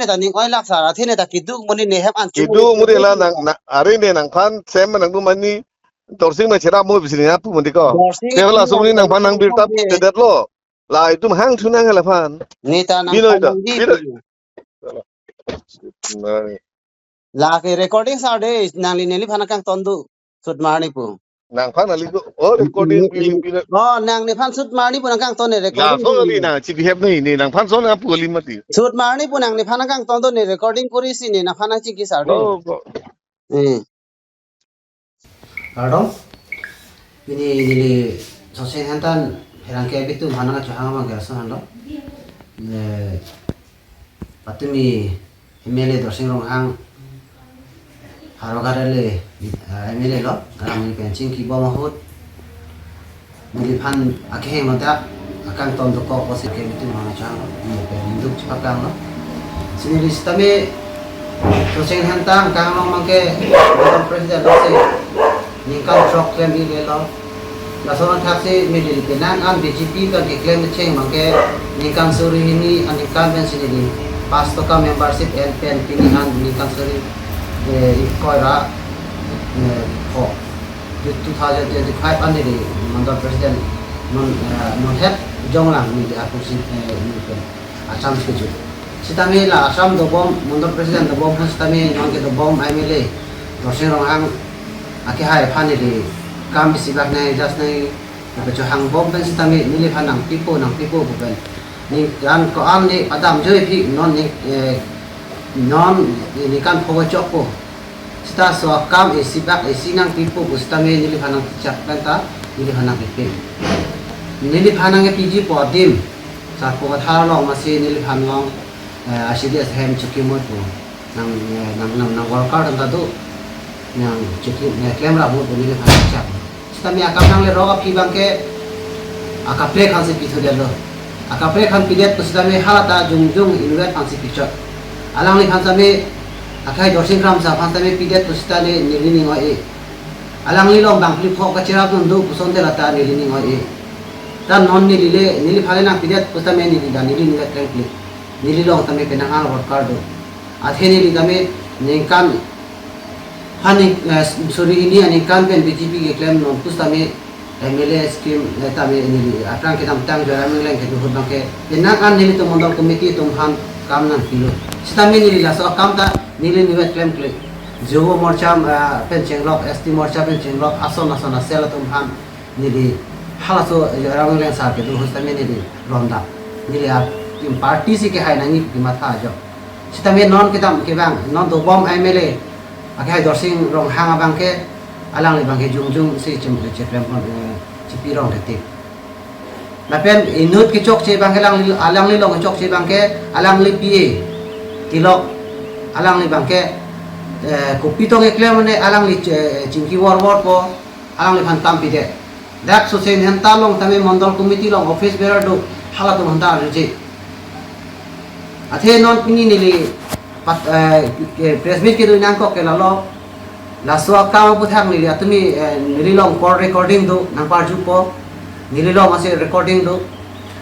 ne ta ning oi lak sara thene ta kiduk moni ne hem an kidu mudela nang are ne nang phan sem nang du mani torsing ma chera mo bisini na pu mandi ko tevela sumni nang phan nang birta tedet lo la itum hang thunang la phan ne ta nang la ke recording sa de nang li neli phana kang tondu sut marni pu nang phan ali ko recording pili nang ne phan sut marni pu nang kang ton ne recording la so ali na chi behave nei ne nang phan so na pu ali mati sut marni pu nang ne phana kang ton do ne recording kori si ne na phana chi ki sa de pardon ini sose hantan herang ke bitu mana ka chang ma ga san do patumi emele dosing rong hang harogarale emele lo aram penching ki bo mahut mili phan akhe mata akang ton do ko pose ke bitu mana chang ni pe induk chapakang lo sini listame sose hantan kang no mangke president lo se ningkang trok klem ile lo Nasoran taksi middle kenan an BJP ka claim cheng mangke ningkang suri ini anikan ben sini pas to ka membership LPN pini an ningkang suri koira ho 2025 ani di mandor president non het jonglang ni aku sin asam seju sitami la asam do bom mandor president do bom sitami nangke do bom MLA dosen rong ang aki hai phani di kam bisibak nai just nai bejo hang bom ben sitami nili phanang pipo bukan ni kan ko am ni adam joi phi non ni non ni kan phowa chok ko sta so kam isibak isinang pipo bustami nili phanang chak ta nili phanang pipe nili phanang e pg podim sa ko tha long ma se nili phanong asides hem chuki mo ko nang worker ta do yang cukup kamera buat beli lepas cak. Kami akan nang le roga pi bangke akan play kan si pitu dia lo. Akan play kan pidet tu kami halata jung invert kan si picture. Alang le kan kami akai dorsing kram sa kan kami pidet tu stale nilini ngoi. Alang le long bang flip hop kacira tu ndu puson de lata nilini ngoi. Dan non nili phale nang pidet tu kami nili dan nili nili kren clip. Nili long kami kenang hal worker do. Athe nili kami ningkan hani suri ini ani kan ben BJP ke claim non pustame MLA scheme tame ini atang kitam tang jara mengleng ke duhur bangke enak kan nili to mondol committee tum ham kam nan kilo sitame nili la so kam ta nili ni claim claim jowo morcha pen chenglok ST morcha pen chenglok asona sel tum ham nili halaso jara mengleng sa ke duhur sitame nili ronda nili a tim party si ke hai nangi ki matha jo sitame non kitam ke bang non to bom MLA akai dorsing rong hang bangke alang le bangke jung si chem chipi rong detik lapen inut ki chok che bangke alang le long chok che bangke alang le pa tilok alang le bangke kopi to ke klem ne alang le chingki war po alang le phan tam pi de dak so sen han ta long tame mondol committee long office bearer do hala to hanta je athe non pini ni le press meet ke do nang ko ke la so ka bu thang ni atumi nili long call recording do nang par ju po nili long ase recording do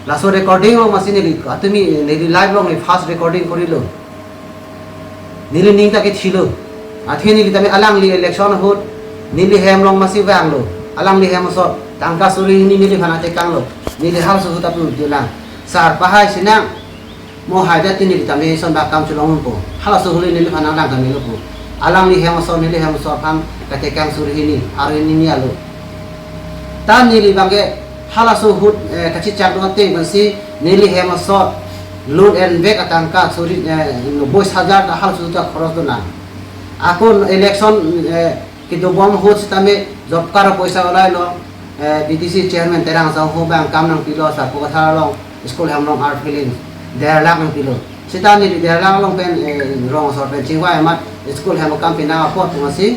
la so recording lo machine ni atumi nili live long ni fast recording kori lo nili ning ta ke thilo athe nili tame alang li election hot nili hem long masi bang lo alang li hem so tangka suri ni nili phana te kang lo nili hal so ta pu dilang sar pahai sinang mo haja tini tame son ba kam chulong po hala so huli nili phana dang kami lo po alang li hem so pham kate kang suri ni ari ni alo tan nili bangge hala so hut kachi chak do te bansi nili hem so load and back atangka suri 90000 ta hal so ta khoros do na akon election ki do bom hot tame job kar paisa olai lo BDC chairman terang sa ho bang kam nang pilo sa ko tha long school ham long art feeling der lang ng pilo sita ni der lang long pen rong so pen chingwa mat school ham kam pina po tu si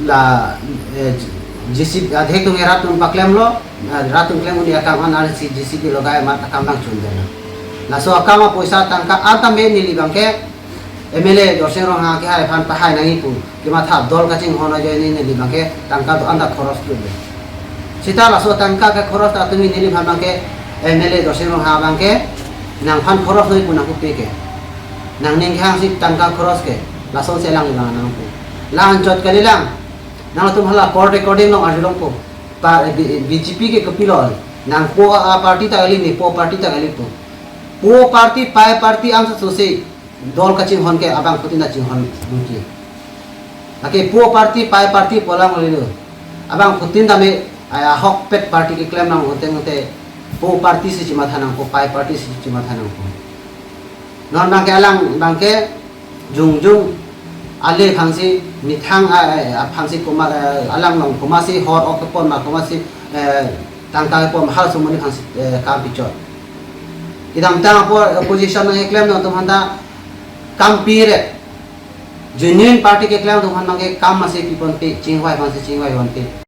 la JCB adhe tu ngerat tum paklem lo ratung klem uni akam an si JCB lo ga mat akam bang chun dena la so akam poisa tangka ata me ni li bangke MLA dosen rong ha ki hai phan pa hai nangi pu ki ma tha dol ka ching hono je ni li bangke tangka to anda khoros tu sita la so tangka ka khoros ta tumi ni li bang bangke MLA dosen rong ha bangke nang phan khoros noi puna ku pe ke nang ning khang si tangka khoros ke la son se lang la nang ku lang jot kali lang nang tum hala court recording long ajulong ko pa BJP ke kapilol nang po party ta ali ni po party ta ali to po party pai party ang sa sose dol ka ching hon ke abang putina ching hon duti ake po party pai party polang lilo abang putin dame hok pet party ke claim nang hote hote po party si chima thanang po pai party si chima thanang po non nang ke alang bang ke jung ale phangsi mithang phangsi koma alang long koma si hor ok pon ma koma si tangka pon hal sumuni phangsi kam pichot idam ta opposition nang claim no tumhanda kam pire genuine party ke claim tumhan nang ke kam mase pipon pe chingwai phangsi chingwai hon pe